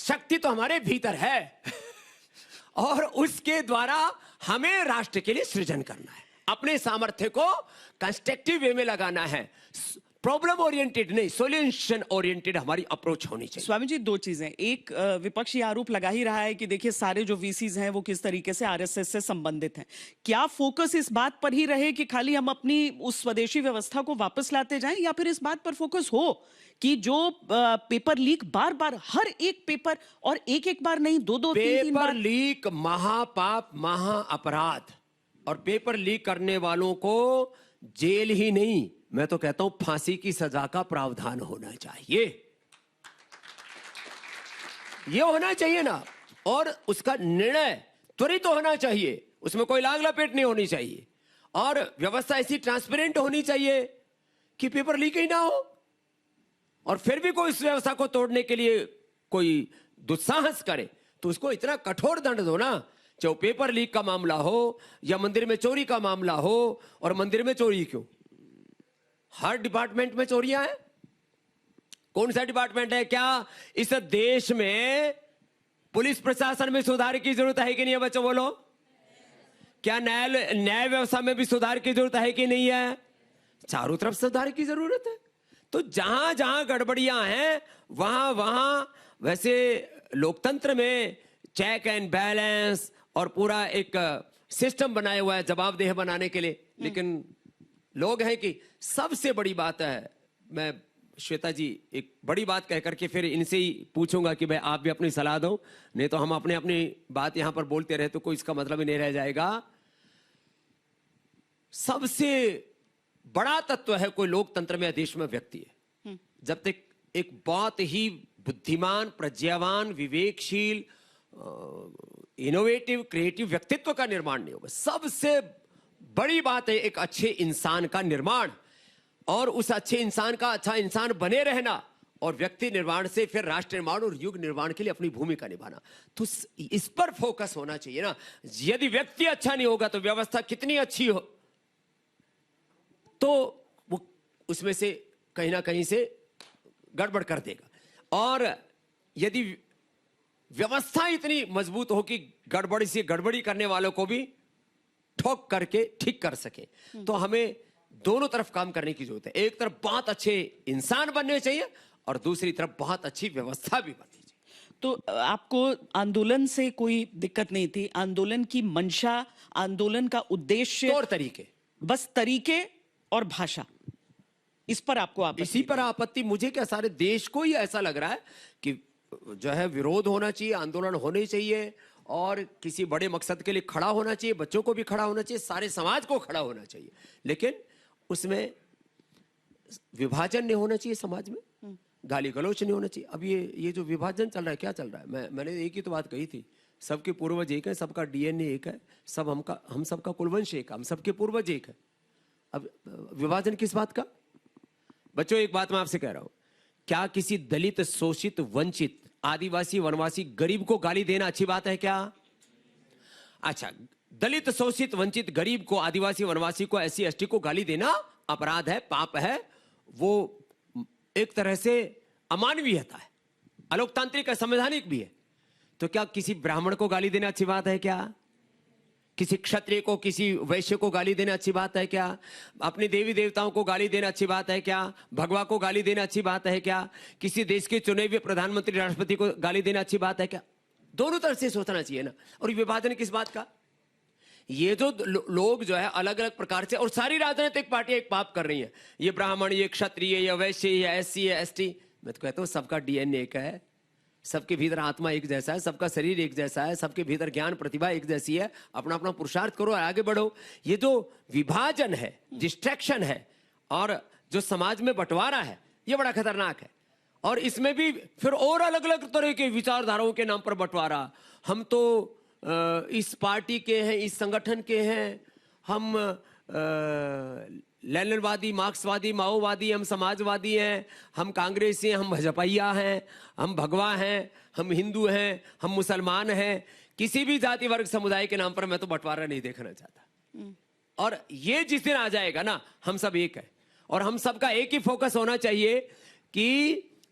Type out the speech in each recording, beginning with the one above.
शक्ति तो हमारे भीतर है और उसके द्वारा हमें राष्ट्र के लिए सृजन करना है, अपने सामर्थ्य को कंस्ट्रक्टिव वे में लगाना है। प्रॉब्लम ओरिएंटेड नहीं, सॉल्यूशन ओरिएंटेड हमारी अप्रोच होनी चाहिए। स्वामी जी, दो चीजें, एक विपक्ष ये आरोप लगा ही रहा है कि देखिए सारे जो वीसीज हैं वो किस तरीके से आरएसएस से संबंधित हैं। क्या फोकस इस बात पर ही रहे कि खाली हम अपनी उस स्वदेशी व्यवस्था को वापस लाते जाएं, या फिर इस बात पर फोकस हो कि जो पेपर लीक बार बार, हर एक पेपर, और एक एक बार नहीं, दो दो तीन बार पेपर लीक महापाप, महा अपराध, और पेपर लीक करने वालों को जेल ही नहीं, मैं तो कहता हूं फांसी की सजा का प्रावधान होना चाहिए। यह होना चाहिए ना, और उसका निर्णय त्वरित होना चाहिए, उसमें कोई लाग लपेट नहीं होनी चाहिए, और व्यवस्था ऐसी ट्रांसपेरेंट होनी चाहिए कि पेपर लीक ही ना हो। और फिर भी कोई इस व्यवस्था को तोड़ने के लिए कोई दुस्साहस करे तो उसको इतना कठोर दंड दो ना, चाहे पेपर लीक का मामला हो या मंदिर में चोरी का मामला हो। और मंदिर में चोरी क्यों? हर डिपार्टमेंट में चोरियां हैं। कौन सा डिपार्टमेंट है? क्या इस देश में पुलिस प्रशासन में सुधार की जरूरत है कि नहीं है? बच्चों बोलो, क्या न्याय व्यवस्था में भी सुधार की जरूरत है कि नहीं है? चारों तरफ सुधार की जरूरत है। तो जहां जहां गड़बड़ियां हैं वहां वहां, वैसे लोकतंत्र में चेक एंड बैलेंस और पूरा एक सिस्टम बनाया हुआ है जवाबदेह बनाने के लिए, लेकिन लोग हैं कि सबसे बड़ी बात है, मैं श्वेता जी एक बड़ी बात कह करके फिर इनसे ही पूछूंगा कि भाई आप भी अपनी सलाह दो, नहीं तो हम अपनी अपनी बात यहां पर बोलते रहे तो कोई इसका मतलब ही नहीं रह जाएगा। सबसे बड़ा तत्व है कोई लोकतंत्र में, देश में व्यक्ति है। जब तक एक बहुत ही बुद्धिमान, प्रज्ञावान, विवेकशील, इनोवेटिव, क्रिएटिव व्यक्तित्व का निर्माण नहीं होगा, सबसे बड़ी बात है एक अच्छे इंसान का निर्माण, और उस अच्छे इंसान का अच्छा इंसान बने रहना, और व्यक्ति निर्माण से फिर राष्ट्र निर्माण और युग निर्माण के लिए अपनी भूमिका निभाना। तो इस पर फोकस होना चाहिए ना। यदि व्यक्ति अच्छा नहीं होगा तो व्यवस्था कितनी अच्छी हो, तो वो उसमें से कहीं ना कहीं से गड़बड़ कर देगा। और यदि व्यवस्था इतनी मजबूत हो कि गड़बड़ी से गड़बड़ी करने वालों को भी ठोक करके ठीक कर सके, तो हमें दोनों तरफ काम करने की जरूरत है। एक तरफ बहुत अच्छे इंसान बनने चाहिए और दूसरी तरफ बहुत अच्छी व्यवस्था भी बननी चाहिए। तो आपको आंदोलन से कोई दिक्कत नहीं थी? आंदोलन की मंशा, आंदोलन का उद्देश्य, तौर तरीके, बस तरीके और भाषा, इस पर आपको आपत्ति? इसी पर आपत्ति मुझे क्या, सारे देश को ही ऐसा लग रहा है कि जो है विरोध होना चाहिए, आंदोलन होने चाहिए, और किसी बड़े मकसद के लिए खड़ा होना चाहिए, बच्चों को भी खड़ा होना चाहिए, सारे समाज को खड़ा होना चाहिए, लेकिन उसमें विभाजन नहीं होना चाहिए, समाज में गाली गलौच नहीं होना चाहिए। अब ये जो विभाजन चल रहा है, क्या चल रहा है? मैंने एक ही तो बात कही थी, सबके पूर्वज एक है, सबका डीएनए एक है, हम सबका कुलवंश एक है, हम सबके पूर्वज एक है। अब विभाजन किस बात का? बच्चों एक बात मैं आपसे कह रहा हूं, क्या किसी दलित, शोषित, वंचित, आदिवासी, वनवासी, गरीब को गाली देना अच्छी बात है क्या? अच्छा, दलित, शोषित, वंचित, गरीब को, आदिवासी, वनवासी को, एससी एसटी को गाली देना अपराध है, पाप है, वो एक तरह से अमानवीयता है, अलोकतांत्रिक है, संवैधानिक भी है। तो क्या किसी ब्राह्मण को गाली देना अच्छी बात है क्या? किसी क्षत्रिय को, किसी वैश्य को गाली देना अच्छी बात है क्या? अपने देवी देवताओं को गाली देना अच्छी बात है क्या? भगवा को गाली देना अच्छी बात है क्या? किसी देश के चुने हुए प्रधानमंत्री, राष्ट्रपति को गाली देना अच्छी बात है क्या? दोनों तरफ से सोचना चाहिए ना। और विभाजन किस बात का? ये जो लोग जो है अलग अलग प्रकार से, और सारी राजनीतिक पार्टियां एक पाप कर रही हैं, ये ब्राह्मण, ये क्षत्रिय, या वैश्य, या एससी, या एसटी, मैं तो कहता हूं सबका डीएनए एक है, सबके भीतर आत्मा एक जैसा है, सबका शरीर एक जैसा है, सबके भीतर ज्ञान प्रतिभा एक जैसी है, अपना अपना पुरुषार्थ करो और आगे बढ़ो। ये जो विभाजन है, डिस्ट्रैक्शन है, और जो समाज में बंटवारा है, ये बड़ा खतरनाक है। और इसमें भी फिर और अलग अलग तरह के विचारधाराओं के नाम पर बंटवारा, हम तो इस पार्टी के हैं, इस संगठन के हैं, हम लेनिनवादी, मार्क्सवादी, माओवादी, हम समाजवादी हैं, हम कांग्रेसी हैं, हम भाजपाइया हैं, हम भगवा हैं, हम हिंदू हैं, हम मुसलमान हैं। किसी भी जाति वर्ग समुदाय के नाम पर मैं तो बंटवारा नहीं देखना चाहता। और ये जिस दिन आ जाएगा ना, हम सब एक है, और हम सबका एक ही फोकस होना चाहिए कि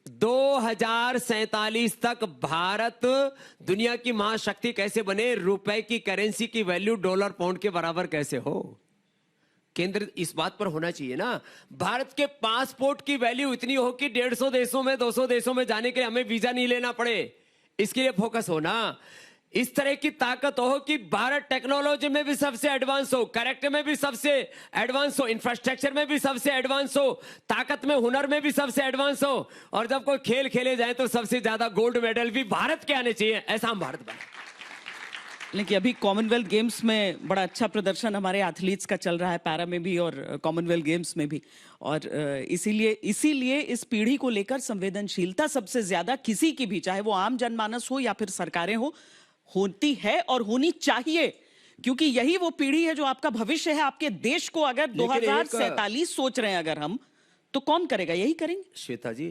2047 तक भारत दुनिया की महाशक्ति कैसे बने, रुपए की करेंसी की वैल्यू डॉलर पाउंड के बराबर कैसे हो। केंद्र इस बात पर होना चाहिए ना। भारत के पासपोर्ट की वैल्यू इतनी हो कि 150 देशों में 200 देशों में जाने के लिए हमें वीजा नहीं लेना पड़े, इसके लिए फोकस होना। इस तरह की ताकत हो कि भारत टेक्नोलॉजी में भी सबसे एडवांस हो, कैरेक्टर में भी सबसे एडवांस हो, इंफ्रास्ट्रक्चर में भी सबसे एडवांस हो, ताकत में हुनर में भी सबसे एडवांस हो, और जब कोई खेल खेले जाए तो सबसे ज्यादा गोल्ड मेडल भी भारत के आने चाहिए। ऐसा हम भारत बने। लेकिन अभी कॉमनवेल्थ गेम्स में बड़ा अच्छा प्रदर्शन हमारे एथलीट्स का चल रहा है, पैरा में भी और कॉमनवेल्थ गेम्स में भी, और इसीलिए इस पीढ़ी को लेकर संवेदनशीलता सबसे ज्यादा किसी की भी, चाहे वो आम जनमानस हो या फिर सरकारें हो, होती है और होनी चाहिए, क्योंकि यही वो पीढ़ी है जो आपका भविष्य है। आपके देश को अगर 2047 सोच रहे हैं अगर हम, तो कौन करेगा? यही करेंगे। श्वेता जी,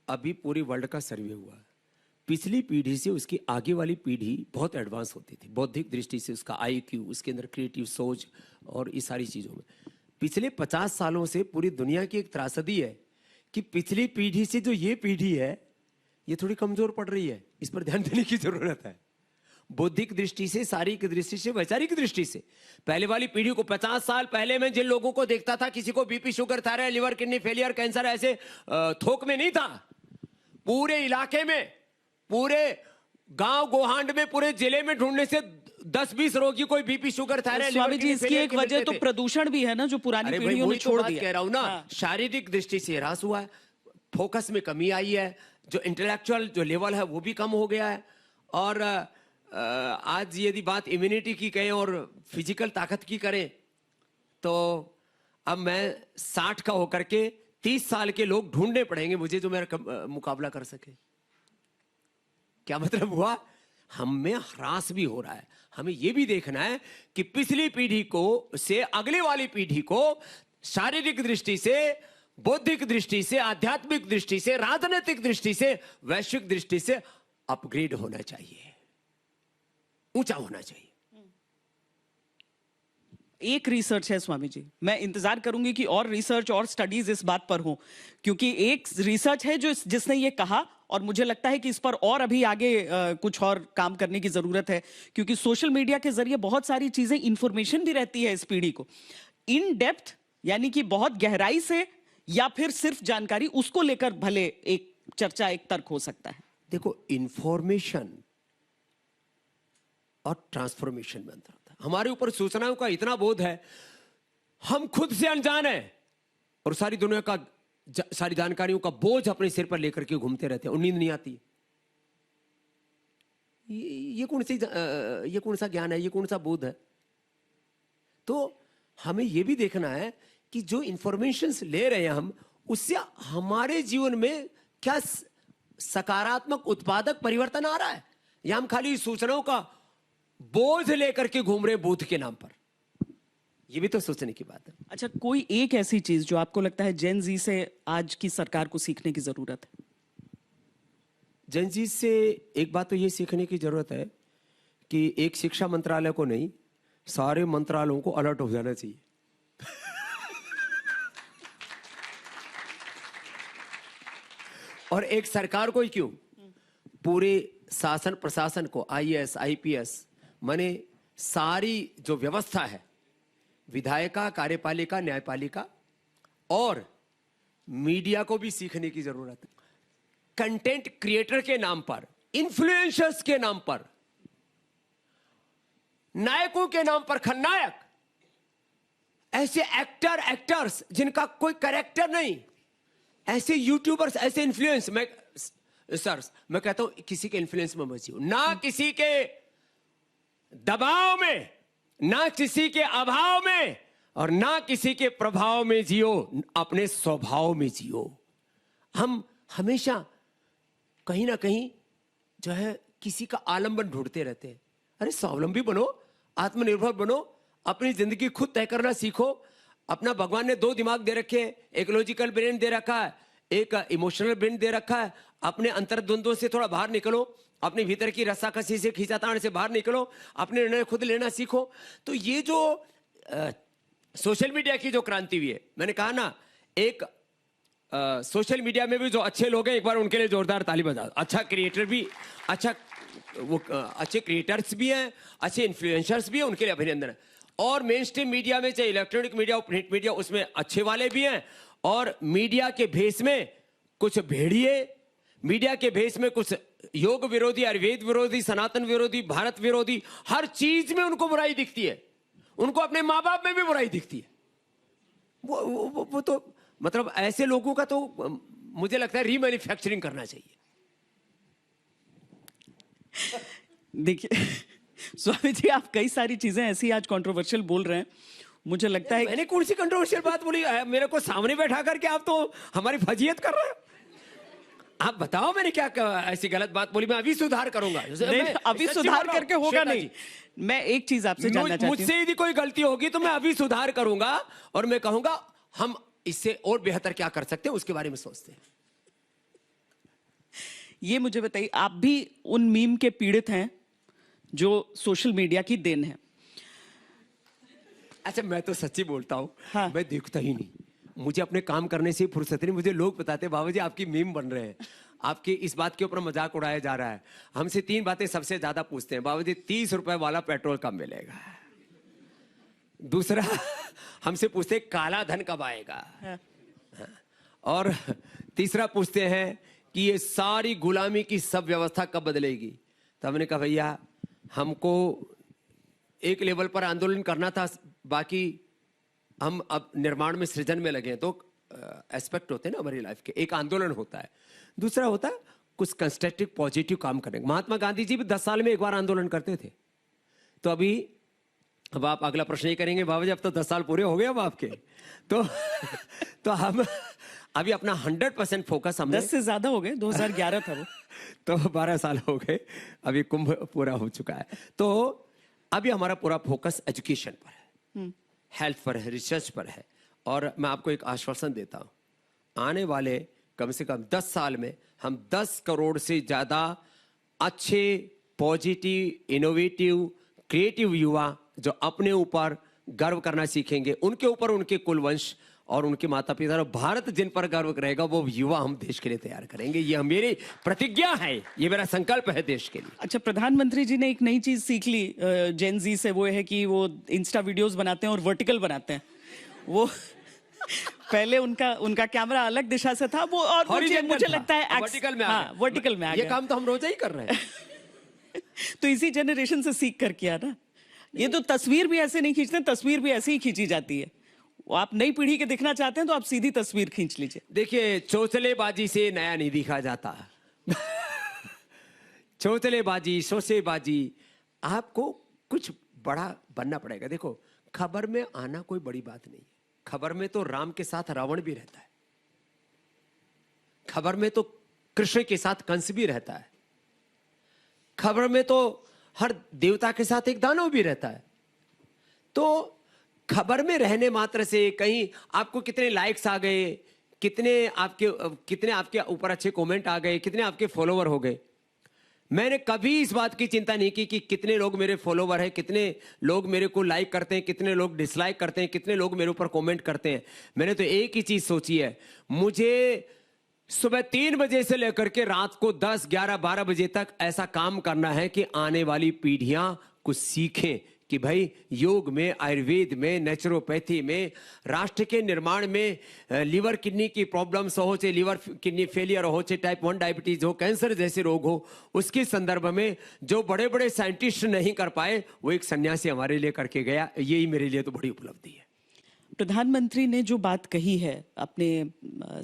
अभी पूरी वर्ल्ड का सर्वे हुआ, पिछली पीढ़ी से उसकी आगे वाली पीढ़ी बहुत एडवांस होती थी, बौद्धिक दृष्टि से, उसका आईक्यू, उसके अंदर क्रिएटिव सोच और इस सारी चीजों में। पिछले 50 सालों से पूरी दुनिया की एक त्रासदी है कि पिछली पीढ़ी से जो ये पीढ़ी है ये थोड़ी कमजोर पड़ रही है। इस पर ध्यान देने की जरूरत है। बौद्धिक दृष्टि से, शारीरिक दृष्टि से, वैचारिक दृष्टि से। पहले वाली पीढ़ी को 50 साल पहले में जिन लोगों को देखता था, किसी को BP, sugar, thyroid, liver, kidney failure, cancer ऐसे थोक में नहीं था। पूरे इलाके में, पूरे गांव गोहांड में, पूरे जिले में ढूंढने से 10-20 रोगी कोई BP, sugar, thyroid, Swami ji, इसकी एक वजह तो प्रदूषण भी है ना, जो पुरानी पीढ़ियों ने छोड़ दिया। कह रहा हूं ना, शारीरिक दृष्टि से ह्रास हुआ है, फोकस में कमी आई है, जो इंटेलेक्चुअल जो लेवल है वो भी कम हो गया है। और आज यदि बात इम्यूनिटी की करें और फिजिकल ताकत की करें, तो अब मैं 60 का होकर के 30 साल के लोग ढूंढने पड़ेंगे मुझे जो मेरा मुकाबला कर सके। क्या मतलब हुआ? हम में ह्रास भी हो रहा है। हमें यह भी देखना है कि पिछली पीढ़ी को से अगले वाली पीढ़ी को शारीरिक दृष्टि से, बौद्धिक दृष्टि से, आध्यात्मिक दृष्टि से, राजनीतिक दृष्टि से, वैश्विक दृष्टि से अपग्रेड होना चाहिए, ऊंचा होना चाहिए। एक रिसर्च है स्वामी जी, मैं इंतजार करूंगी कि और रिसर्च और स्टडीज इस बात पर हो, क्योंकि एक रिसर्च है जिसने ये कहा, और मुझे लगता है कि इस पर और अभी आगे कुछ और काम करने की जरूरत है, क्योंकि सोशल मीडिया के जरिए बहुत सारी चीजें, इंफॉर्मेशन भी रहती है इस पीढ़ी को इन डेप्थ, यानी कि बहुत गहराई से, या फिर सिर्फ जानकारी, उसको लेकर भले एक चर्चा, एक तर्क हो सकता है। देखो, इंफॉर्मेशन और ट्रांसफॉर्मेशन में अंतर होता है। हमारे ऊपर सूचनाओं का इतना बोध है, हम खुद से अनजान है और सारी दुनिया का सारी जानकारियों का बोझ अपने सिर पर लेकर के घूमते रहते हैं और नींद नहीं आती। ये कौन सा ज्ञान है, ये कौन सा बोध है? तो हमें यह भी देखना है कि जो इंफॉर्मेशंस ले रहे हैं हम, उससे हमारे जीवन में क्या सकारात्मक उत्पादक परिवर्तन आ रहा है, या हम खाली सूचनाओं का बोझ लेकर के घूम रहे बूथ के नाम पर? ये भी तो सोचने की बात है। अच्छा, कोई एक ऐसी चीज जो आपको लगता है जेन जी से आज की सरकार को सीखने की जरूरत है? जेन जी से एक बात तो ये सीखने की जरूरत है कि एक शिक्षा मंत्रालय को नहीं, सारे मंत्रालयों को अलर्ट हो जाना चाहिए। और एक सरकार को ही क्यों, पूरे शासन प्रशासन को, आईएएस, आईपीएस, माने सारी जो व्यवस्था है, विधायिका, कार्यपालिका, न्यायपालिका और मीडिया को भी सीखने की जरूरत है। कंटेंट क्रिएटर के नाम पर, इन्फ्लुएंसर्स के नाम पर, नायकों के नाम पर खलनायक, ऐसे एक्टर्स जिनका कोई कैरेक्टर नहीं, ऐसे यूट्यूबर्स, ऐसे इन्फ्लुएंस, मैं कहता हूं किसी के इन्फ्लुएंस में मत जियो, ना किसी के दबाव में, ना किसी के अभाव में, और ना किसी के प्रभाव में जियो, अपने स्वभाव में जियो। हम हमेशा कहीं ना कहीं जो है किसी का आलंबन ढूंढते रहते हैं। अरे स्वावलंबी बनो, आत्मनिर्भर बनो, अपनी जिंदगी खुद तय करना सीखो। अपना भगवान ने 2 दिमाग दे रखे हैं, एक लॉजिकल ब्रेन दे रखा है, एक इमोशनल ब्रेन दे रखा है। अपने अंतर्द्वंद्वों से थोड़ा बाहर निकलो, अपने भीतर की रस्साकसी से, खींचातान से बाहर निकलो, अपने निर्णय खुद लेना सीखो। तो ये जो सोशल मीडिया की जो क्रांति हुई है, मैंने कहा ना, एक सोशल मीडिया में भी जो अच्छे लोग हैं एक बार उनके लिए जोरदार ताली बजाओ। अच्छा क्रिएटर भी, अच्छा अच्छे क्रिएटर्स भी हैं, अच्छे इन्फ्लुएंसर्स भी हैं, उनके लिए अभिनंदन है। और मेन स्ट्रीम मीडिया में चाहे इलेक्ट्रॉनिक मीडिया और प्रिंट मीडिया, उसमें अच्छे वाले भी हैं, और मीडिया के भेष में कुछ भेड़िए, मीडिया के भेष में कुछ योग विरोधी, आयुर्वेद विरोधी, सनातन विरोधी, भारत विरोधी, हर चीज में उनको बुराई दिखती है। उनको अपने माँ बाप में भी बुराई दिखती है। वो तो मतलब ऐसे लोगों का तो मुझे लगता है रीमैन्युफैक्चरिंग करना चाहिए। देखिए स्वामी जी, आप कई सारी चीजें ऐसी आज कंट्रोवर्शियल बोल रहे हैं, मुझे लगता है मैंने कौन सी कंट्रोवर्शियल बात बोली? मेरे को सामने बैठा करके आप तो हमारी फजीयत कर रहे हो। आप बताओ मैंने क्या ऐसी गलत बात बोली? मैं अभी सुधार करूंगा। अभी सुधार करके होगा नहीं। मैं एक चीज आपसे जानना चाहती हूँ, मुझसे यदि कोई गलती होगी तो मैं अभी सुधार करूंगा, और मैं कहूंगा हम इससे और बेहतर क्या कर सकते हैं, उसके बारे में सोचते हैं। ये मुझे बताइए, आप भी उन मीम के पीड़ित हैं जो सोशल मीडिया की देन है? अच्छा, मैं तो सच्ची बोलता हूँ। हाँ। मैं देखता ही नहीं, मुझे अपने काम करने से फुर्सत नहीं। मुझे लोग बताते बाबा जी आपकी मीम बन रहे हैं, आपकी इस बात के ऊपर मजाक उड़ाया जा रहा है। हमसे 3 बातें सबसे ज्यादा पूछते हैं। बाबा जी 30 रुपए वाला पेट्रोल कब मिलेगा? दूसरा हमसे पूछते हैं काला धन कब आएगा? हाँ। और तीसरा पूछते हैं कि ये सारी गुलामी की सब व्यवस्था कब बदलेगी? तो हमने कहा भैया हमको एक लेवल पर आंदोलन करना था, बाकी हम अब निर्माण में, सृजन में लगे हैं। तो एस्पेक्ट होते हैं ना हमारी लाइफ के, एक आंदोलन होता है, दूसरा होता है कुछ कंस्ट्रक्टिव पॉजिटिव काम करने। महात्मा गांधी जी भी 10 साल में एक बार आंदोलन करते थे। तो अभी अब आप अगला प्रश्न ही करेंगे बाबा जी अब तो 10 साल पूरे हो गए अब आपके, तो हम अभी अपना 100% फोकस हमने 10 से ज्यादा हो गए, 2011 था वो। तो 12 साल हो गए, अभी कुंभ पूरा हो चुका है। तो अभी हमारा पूरा फोकस एजुकेशन पर है, हेल्थ पर है, रिसर्च पर है। और मैं आपको एक आश्वासन देता हूं, आने वाले कम से कम 10 साल में हम 10 करोड़ से ज्यादा अच्छे, पॉजिटिव, इनोवेटिव, क्रिएटिव युवा जो अपने ऊपर गर्व करना सीखेंगे, उनके ऊपर उनके कुलवंश और उनके माता पिता और भारत जिन पर गर्व रहेगा, वो युवा हम देश के लिए तैयार करेंगे। ये मेरी प्रतिज्ञा है, ये मेरा संकल्प है देश के लिए। अच्छा, प्रधानमंत्री जी ने एक नई चीज सीख ली जेन जी से, वो है कि वो इंस्टा वीडियोस बनाते हैं और वर्टिकल बनाते हैं। वो पहले उनका कैमरा अलग दिशा से था, वो और मुझे लगता है वर्टिकल में हाँ, वर्टिकल में आ गया। ये काम तो हम रोज ही कर रहे हैं। तो इसी जनरेशन से सीख कर किया ना। ये तो तस्वीर भी ऐसे नहीं खींचते, तस्वीर भी ऐसे ही खींची जाती है। वो आप नई पीढ़ी के दिखना चाहते हैं तो आप सीधी तस्वीर खींच लीजिए। देखिए, चौचलेबाजी से नया नहीं दिखा जाता। चौचलेबाजी, शोशेबाजी, आपको कुछ बड़ा बनना पड़ेगा। देखो, खबर में आना कोई बड़ी बात नहीं है। खबर में तो राम के साथ रावण भी रहता है, खबर में तो कृष्ण के साथ कंस भी रहता है, खबर में तो हर देवता के साथ एक दानव भी रहता है। तो खबर में रहने मात्र से कहीं आपको कितने लाइक्स आ गए, कितने आपके ऊपर अच्छे कमेंट आ गए, कितने आपके फॉलोवर हो गए, मैंने कभी इस बात की चिंता नहीं की कि कितने लोग मेरे फॉलोवर हैं, कितने लोग मेरे को लाइक करते हैं, कितने लोग डिसलाइक करते हैं, कितने लोग मेरे ऊपर कमेंट करते हैं। मैंने तो एक ही चीज सोची है, मुझे सुबह 3 बजे से लेकर के रात को 10, 11, 12 बजे तक ऐसा काम करना है कि आने वाली पीढ़ियां कुछ सीखें कि भाई योग में, आयुर्वेद में, नेचुरोपैथी में, राष्ट्र के निर्माण में लीवर किडनी की प्रॉब्लम्स हो, चाहे लीवर किडनी फेलियर हो, चाहे टाइप 1 डायबिटीज हो, कैंसर जैसे रोग हो, उसके संदर्भ में जो बड़े बड़े साइंटिस्ट नहीं कर पाए, वो एक सन्यासी हमारे लिए करके गया। यही मेरे लिए तो बड़ी उपलब्धि है। प्रधानमंत्री ने जो बात कही है अपने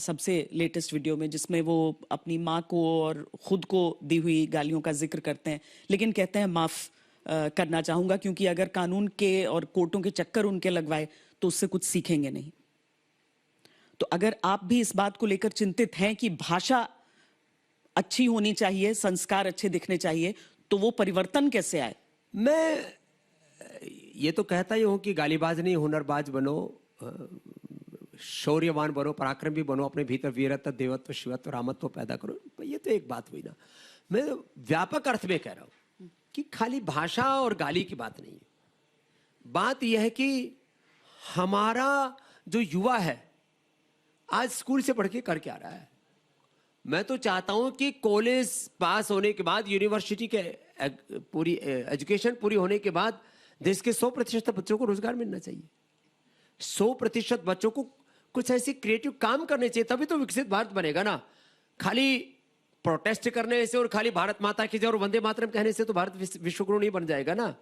सबसे लेटेस्ट वीडियो में, जिसमें वो अपनी माँ को और खुद को दी हुई गालियों का जिक्र करते हैं, लेकिन कहते हैं माफ करना चाहूंगा क्योंकि अगर कानून के और कोर्टों के चक्कर उनके लगवाए तो उससे कुछ सीखेंगे नहीं। तो अगर आप भी इस बात को लेकर चिंतित हैं कि भाषा अच्छी होनी चाहिए, संस्कार अच्छे दिखने चाहिए, तो वो परिवर्तन कैसे आए? मैं ये तो कहता ही हूं कि गालीबाज नहीं, हुनरबाज बनो, शौर्यवान बनो, पराक्रमी बनो, अपने भीतर वीरत्व, देवत्व, शिवत्व, रामत्व पैदा करो। ये तो एक बात हुई ना। मैं व्यापक अर्थ में कह रहा हूं कि खाली भाषा और गाली की बात नहीं है। बात यह है कि हमारा जो युवा है आज स्कूल से पढ़ के कर क्या रहा है? मैं तो चाहता हूं कि कॉलेज पास होने के बाद, यूनिवर्सिटी के पूरी एजुकेशन पूरी होने के बाद देश के 100% बच्चों को रोजगार मिलना चाहिए। 100% बच्चों को कुछ ऐसी क्रिएटिव काम करने चाहिए, तभी तो विकसित भारत बनेगा ना। खाली प्रोटेस्ट करने से और खाली भारत माता की जय और वंदे मातरम कहने से तो भारत विश्वगुरु नहीं बन जाएगा ना।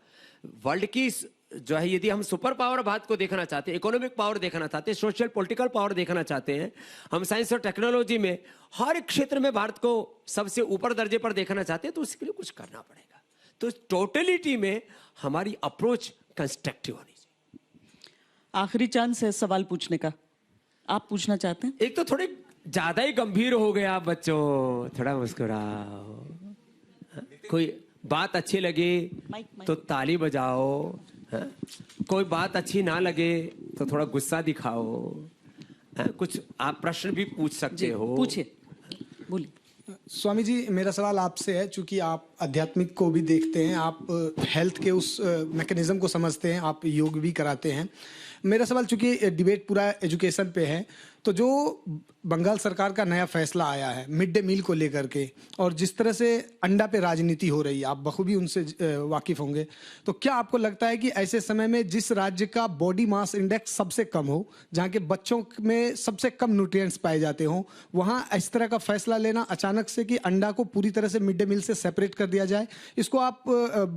वर्ल्ड की जो है, यदि हम सुपर पावर भारत को देखना चाहते हैं, इकोनॉमिक पावर देखना चाहते हैं, सोशल पॉलिटिकल पावर देखना चाहते हैं, हम साइंस और टेक्नोलॉजी में हर क्षेत्र में भारत को सबसे ऊपर दर्जे पर देखना चाहते हैं, तो उसके लिए कुछ करना पड़ेगा। तो टोटलिटी में हमारी अप्रोच कंस्ट्रक्टिव होनी चाहिए। आखिरी चांस है सवाल पूछने का, आप पूछना चाहते हैं? एक तो थोड़े ज्यादा ही गंभीर हो गए आप बच्चों, थोड़ा मुस्कुराओ। कोई बात अच्छी लगे तो ताली बजाओ, हाँ? कोई बात अच्छी ना लगे तो थोड़ा गुस्सा दिखाओ, हाँ? कुछ आप प्रश्न भी पूछ सकते हो। पूछिए, बोलिए। स्वामी जी, मेरा सवाल आपसे है, चूंकि आप आध्यात्मिक को भी देखते हैं, आप हेल्थ के उस मैकेनिज्म को समझते हैं, आप योग भी कराते हैं। मेरा सवाल, चूंकि डिबेट पूरा एजुकेशन पे है, तो जो बंगाल सरकार का नया फैसला आया है मिड डे मील को लेकर के, और जिस तरह से अंडा पे राजनीति हो रही है, आप बखूबी उनसे वाकिफ होंगे, तो क्या आपको लगता है कि ऐसे समय में जिस राज्य का बॉडी मास इंडेक्स सबसे कम हो, जहाँ के बच्चों में सबसे कम न्यूट्रिएंट्स पाए जाते हों, वहाँ इस तरह का फैसला लेना अचानक से कि अंडा को पूरी तरह से मिड डे मील से सेपरेट कर दिया जाए, इसको आप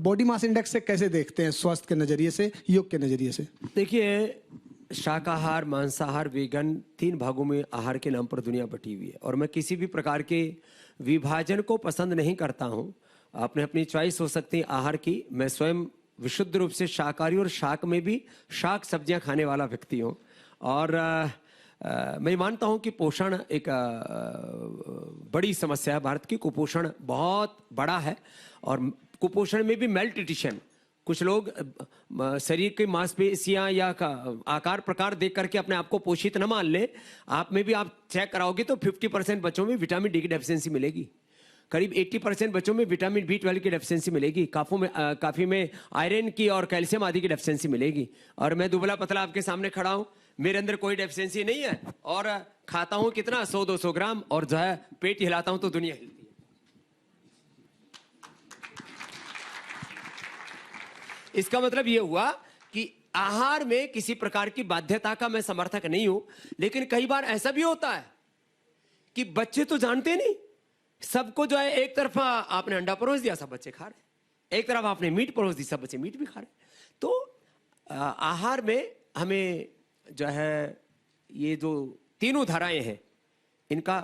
बॉडी मास इंडेक्स से कैसे देखते हैं, स्वास्थ्य के नजरिए से, योग के नजरिए से? देखिए, शाकाहार, मांसाहार, वेगन, 3 भागों में आहार के नाम पर दुनिया बटी हुई है, और मैं किसी भी प्रकार के विभाजन को पसंद नहीं करता हूं। आपने अपनी चॉइस हो सकती है आहार की। मैं स्वयं विशुद्ध रूप से शाकाहारी और शाक में भी शाक सब्जियां खाने वाला व्यक्ति हूं, और मैं मानता हूं कि पोषण एक बड़ी समस्या है भारत की। कुपोषण बहुत बड़ा है, और कुपोषण में भी मेल्टीटिशन, कुछ लोग शरीर की मांसपेशियां या आकार प्रकार देख करके अपने आप को पोषित न मान ले। आप में भी आप चेक कराओगे तो 50% बच्चों में विटामिन डी की डेफिशिएंसी मिलेगी, करीब 80% बच्चों में विटामिन B12 की डेफिशिएंसी मिलेगी, काफी में आयरन की और कैल्शियम आदि की डेफिशिएंसी मिलेगी। और मैं दुबला पतला आपके सामने खड़ा हूं, मेरे अंदर कोई डेफिशिएंसी नहीं है, और खाता हूं कितना 100-200 ग्राम, और जो है पेट हिलाता हूं तो दुनिया हिलती है। इसका मतलब यह हुआ कि आहार में किसी प्रकार की बाध्यता का मैं समर्थक नहीं हूं, लेकिन कई बार ऐसा भी होता है कि बच्चे तो जानते नहीं, सबको जो है एक तरफ आपने अंडा परोस दिया, सब बच्चे खा रहे, एक तरफ आपने मीट परोस दी, सब बच्चे मीट भी खा रहे। तो आहार में हमें जो है ये जो तीनों धाराएं हैं, इनका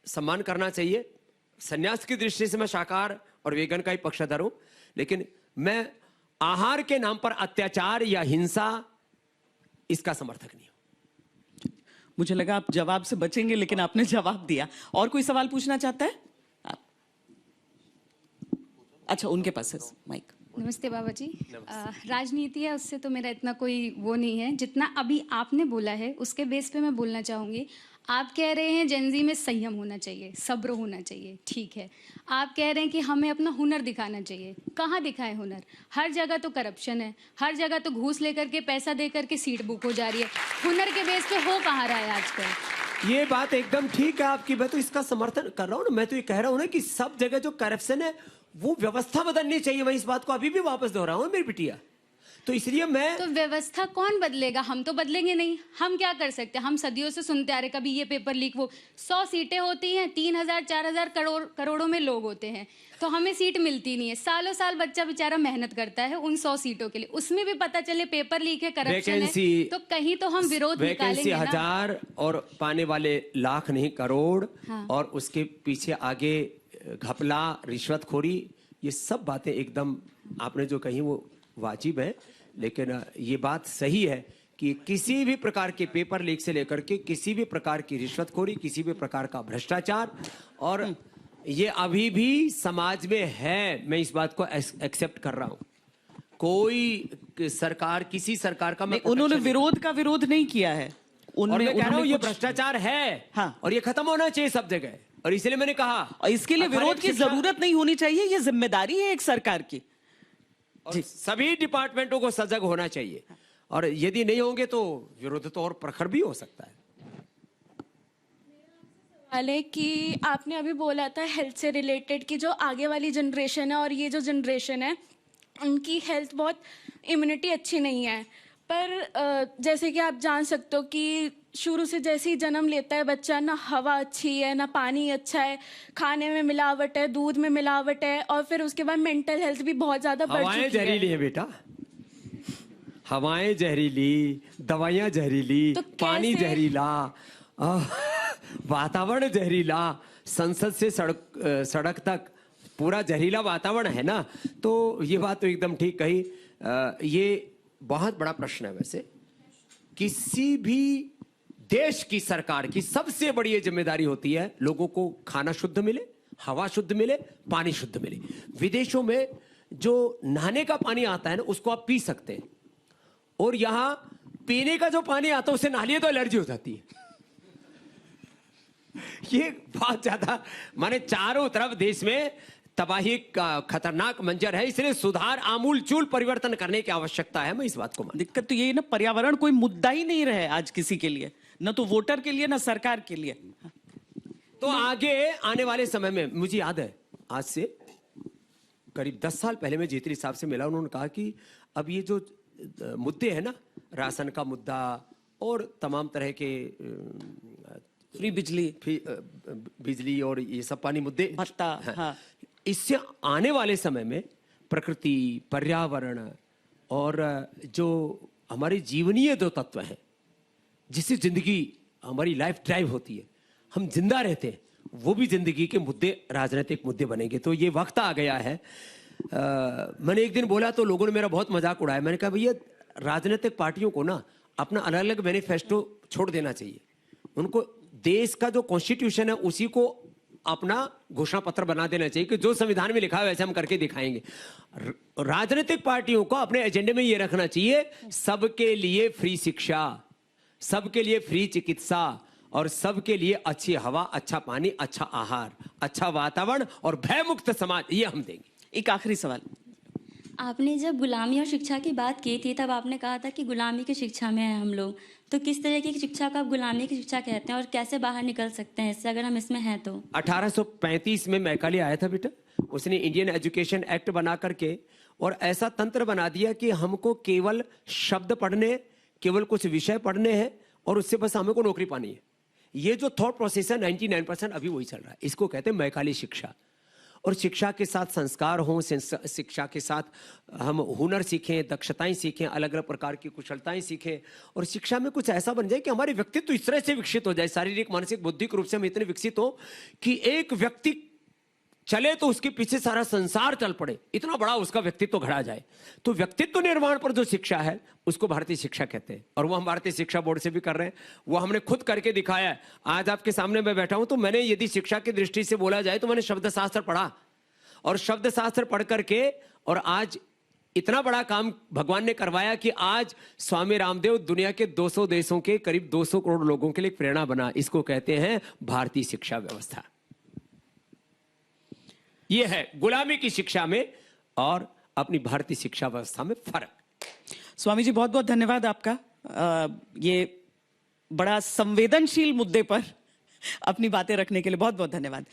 सम्मान करना चाहिए। संन्यास की दृष्टि से मैं शाकाहार और वेगन का ही पक्षधर हूं, लेकिन मैं आहार के नाम पर अत्याचार या हिंसा, इसका समर्थक नहीं हूं। मुझे लगा आप जवाब से बचेंगे, लेकिन आपने जवाब दिया। और कोई सवाल पूछना चाहता है? अच्छा, उनके पास है माइक। नमस्ते बाबा जी। राजनीति है, उससे तो मेरा इतना कोई वो नहीं है, जितना अभी आपने बोला है उसके बेस पे मैं बोलना चाहूँगी। आप कह रहे हैं जेनजी में संयम होना चाहिए, सब्र होना चाहिए, ठीक है। आप कह रहे हैं कि हमें अपना हुनर दिखाना चाहिए। कहाँ दिखाएं हुनर? हर जगह तो करप्शन है, हर जगह तो घूस लेकर के, पैसा दे करके सीट बुक हो जा रही है। हुनर के बेस पे हो कहाँ रहा है आजकल? ये बात एकदम ठीक है आपकी, मैं तो इसका समर्थन कर रहा हूँ ना। मैं तो ये कह रहा हूँ ना कि सब जगह जो करप्शन है वो व्यवस्था बदलनी चाहिए। मैं इस बात को अभी भी वापस दोहरा हूँ मेरी बिटिया। तो इसलिए मैं तो व्यवस्था कौन बदलेगा? हम तो बदलेंगे नहीं। हम क्या कर सकते हैं? हम सदियों से सुनते आ रहे, कभी ये पेपर लीक, वो 100 सीटें होती हैं, 3000 4000 करोड़ों में लोग होते हैं, तो हमें सीट मिलती नहीं है। सालों साल बच्चा बेचारा मेहनत करता है उन 100 सीटों के लिए, उसमें भी पता चले पेपर लीक है, करप्शन है, तो कहीं तो हम विरोध निकालेंगे ना। हजार और पाने वाले लाख नहीं करोड़, हाँ। और उसके पीछे आगे घपला, रिश्वतखोरी, ये सब बातें एकदम आपने जो कही वो वाजिब है। लेकिन ये बात सही है कि किसी भी प्रकार के पेपर लीक से लेकर के किसी भी प्रकार की रिश्वतखोरी, किसी भी प्रकार का भ्रष्टाचार, और ये अभी भी समाज में है। मैं इस बात को एक्सेप्ट कर रहा हूं। कोई सरकार, किसी सरकार का, उन्होंने विरोध का विरोध नहीं किया है। और मैं कह रहा हूं ये भ्रष्टाचार है, हाँ। और ये खत्म होना चाहिए सब जगह, और इसलिए मैंने कहा, और इसके लिए विरोध की जरूरत नहीं होनी चाहिए, ये जिम्मेदारी है एक सरकार की। और सभी डिपार्टमेंटों को सजग होना चाहिए, और यदि नहीं होंगे तो विरोध तो और प्रखर भी हो सकता है। वाले कि आपने अभी बोला था हेल्थ से रिलेटेड कि जो आगे वाली जनरेशन है और ये जो जनरेशन है उनकी हेल्थ बहुत इम्यूनिटी अच्छी नहीं है। पर जैसे कि आप जान सकते हो कि शुरू से जैसे ही जन्म लेता है बच्चा, ना हवा अच्छी है ना पानी अच्छा है, खाने में मिलावट है, दूध में मिलावट है, और फिर उसके बाद मेंटल हेल्थ भी बहुत ज़्यादा बढ़ हवाएं चुकी जहरीली है बेटा, हवाएं जहरीली, दवाइयां जहरीली, तो पानी कैसे? जहरीला, वातावरण जहरीला, संसद से सड़क तक पूरा जहरीला वातावरण है ना। तो ये बात तो एकदम ठीक कही। ये बहुत बड़ा प्रश्न है। वैसे किसी भी देश की सरकार की सबसे बड़ी ये जिम्मेदारी होती है लोगों को खाना शुद्ध मिले, हवा शुद्ध मिले, पानी शुद्ध मिले। विदेशों में जो नहाने का पानी आता है ना उसको आप पी सकते हैं, और यहां पीने का जो पानी आता है उसे नहा लिए तो एलर्जी हो जाती है। ये बहुत ज्यादा माने चारों तरफ देश में तबाही का खतरनाक मंजर है, इसलिए सुधार, आमूल चूल परिवर्तन करने की आवश्यकता है। मैं इस बात को दिक्कत तो ये है ना, पर्यावरण कोई मुद्दा ही नहीं रहे आज किसी के लिए, न तो वोटर के लिए न सरकार के लिए। तो आगे आने वाले समय में मुझे याद है आज से करीब 10 साल पहले मैं जेटली साहब से मिला, उन्होंने कहा कि अब ये जो मुद्दे हैं ना, राशन का मुद्दा और तमाम तरह के फ्री बिजली, बिजली और ये सब पानी मुद्दे, भत्ता, हाँ। इससे आने वाले समय में प्रकृति, पर्यावरण और जो हमारे जीवनीय जो तत्व हैं जिससे जिंदगी हमारी लाइफ ड्राइव होती है, हम जिंदा रहते हैं, वो भी जिंदगी के मुद्दे, राजनीतिक मुद्दे बनेंगे। तो ये वक्त आ गया है। मैंने एक दिन बोला तो लोगों ने मेरा बहुत मजाक उड़ाया। मैंने कहा भैया राजनीतिक पार्टियों को ना अपना अलग अलग मैनिफेस्टो छोड़ देना चाहिए। उनको देश का जो कॉन्स्टिट्यूशन है उसी को अपना घोषणा पत्र बना देना चाहिए कि जो संविधान में लिखा है वैसे हम करके दिखाएंगे। राजनीतिक पार्टियों को अपने एजेंडे में ये रखना चाहिए सबके लिए फ्री शिक्षा, सबके लिए फ्री चिकित्सा और सबके लिए अच्छी हवा, अच्छा पानी, अच्छा आहार, अच्छा वातावरण और भयमुक्त समाज, ये हम देंगे। एक आखिरी सवाल, आपने जब गुलामी और शिक्षा की बात की थी तब आपने कहा था कि गुलामी की शिक्षा में हैं हम लोग, तो किस तरह की शिक्षा को आप गुलामी की शिक्षा कहते हैं और कैसे बाहर निकल सकते हैं इससे अगर हम इसमें हैं तो? 1835 में मैकाले आया था बेटा, उसने इंडियन एजुकेशन एक्ट बना करके और ऐसा तंत्र बना दिया कि हमको केवल शब्द पढ़ने, केवल कुछ विषय पढ़ने हैं और उससे बस हमें को नौकरी पानी है। ये जो थॉट प्रोसेस है 99% अभी वही चल रहा है। इसको कहते हैं मैकाली शिक्षा। और शिक्षा के साथ संस्कार हों, शिक्षा के साथ हम हुनर सीखें, दक्षताएं सीखें, अलग अलग प्रकार की कुशलताएं सीखें, और शिक्षा में कुछ ऐसा बन जाए कि हमारे व्यक्तित्व इस तरह से विकसित हो जाए, शारीरिक, मानसिक, बौद्धिक रूप से हम इतने विकसित हो कि एक व्यक्ति चले तो उसके पीछे सारा संसार चल पड़े, इतना बड़ा उसका व्यक्तित्व घड़ा जाए। तो व्यक्तित्व निर्माण पर जो शिक्षा है उसको भारतीय शिक्षा कहते हैं, और वो हम भारतीय शिक्षा बोर्ड से भी कर रहे हैं। वो हमने खुद करके दिखाया है। आज आपके सामने मैं बैठा हूं तो मैंने, यदि शिक्षा की दृष्टि से बोला जाए तो मैंने शब्द शास्त्र पढ़ा, और शब्द शास्त्र पढ़ करके और आज इतना बड़ा काम भगवान ने करवाया कि आज स्वामी रामदेव दुनिया के 200 देशों के करीब 200 करोड़ लोगों के लिए प्रेरणा बना। इसको कहते हैं भारतीय शिक्षा व्यवस्था। यह है गुलामी की शिक्षा में और अपनी भारतीय शिक्षा व्यवस्था में फर्क। स्वामी जी बहुत बहुत धन्यवाद आपका, ये बड़ा संवेदनशील मुद्दे पर अपनी बातें रखने के लिए बहुत बहुत धन्यवाद।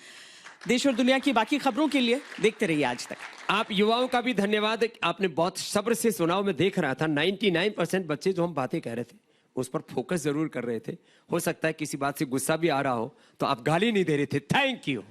देश और दुनिया की बाकी खबरों के लिए देखते रहिए आज तक। आप युवाओं का भी धन्यवाद, आपने बहुत सब्र से सुना। मैं देख रहा था 99% बच्चे जो हम बातें कह रहे थे उस पर फोकस जरूर कर रहे थे। हो सकता है किसी बात से गुस्सा भी आ रहा हो तो आप गाली नहीं दे रहे थे। Thank you.